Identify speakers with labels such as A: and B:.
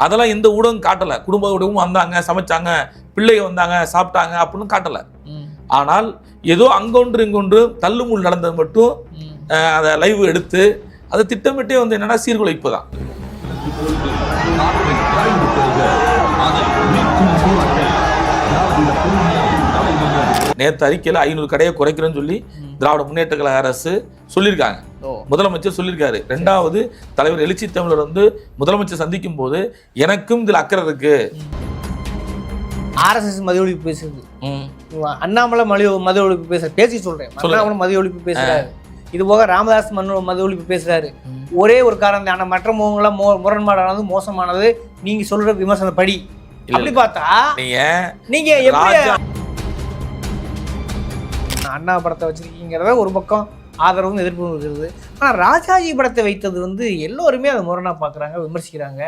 A: அதெல்லாம் எந்த ஊடகம் காட்டலை. குடும்ப ஊடகமும் வந்தாங்க, சமைச்சாங்க, பிள்ளைங்க வந்தாங்க, சாப்பிட்டாங்க அப்படின்னு காட்டலை. ஆனால் ஏதோ அங்கொன்று இங்கொன்று தள்ளுமுள் நடந்தது மட்டும் அதை லைவ் எடுத்து அதை திட்டமிட்டே வந்து என்னன்னா சீர்குலைப்பு தான். நேற்று அறிக்கையில் 500 கடையை குறைக்கிறேன்னு சொல்லி திராவிட முன்னேற்ற கழக அரசு சொல்லியிருக்காங்க. முதலமைச்சர் சொல்லியிருக்காரு. 2வது தலைவர் எழுச்சி தமிழர் வந்து முதலமைச்சர் சந்திக்கும் போது எனக்கும் இதில் அக்கறை இருக்கு.
B: RSS மதிய ஒழிப்பு பேசுறது, அண்ணாமலை மதிய ஒழிப்பு பேசுற பேசி சொல்றேன். அண்ணாமலை மதிய ஒழிப்பு பேசுறாரு, இது போக ராமதாஸ் மதிய ஒழிப்பு பேசுறாரு. ஒரே ஒரு காரணம், ஆனால் மற்ற முகங்கள்லாம் முரண்பாடானது, மோசமானது நீங்க சொல்ற விமர்சன படி. அப்படி பார்த்தா நீங்க அண்ணா படத்தை வச்சிருக்கீங்கிறத ஒரு பக்கம் ஆதரவும் எதிர்ப்பும் இருக்கிறது. ஆனால் ராஜாஜி படத்தை வைத்தது வந்து எல்லோருமே அதை முரணா பார்க்குறாங்க, விமர்சிக்கிறாங்க.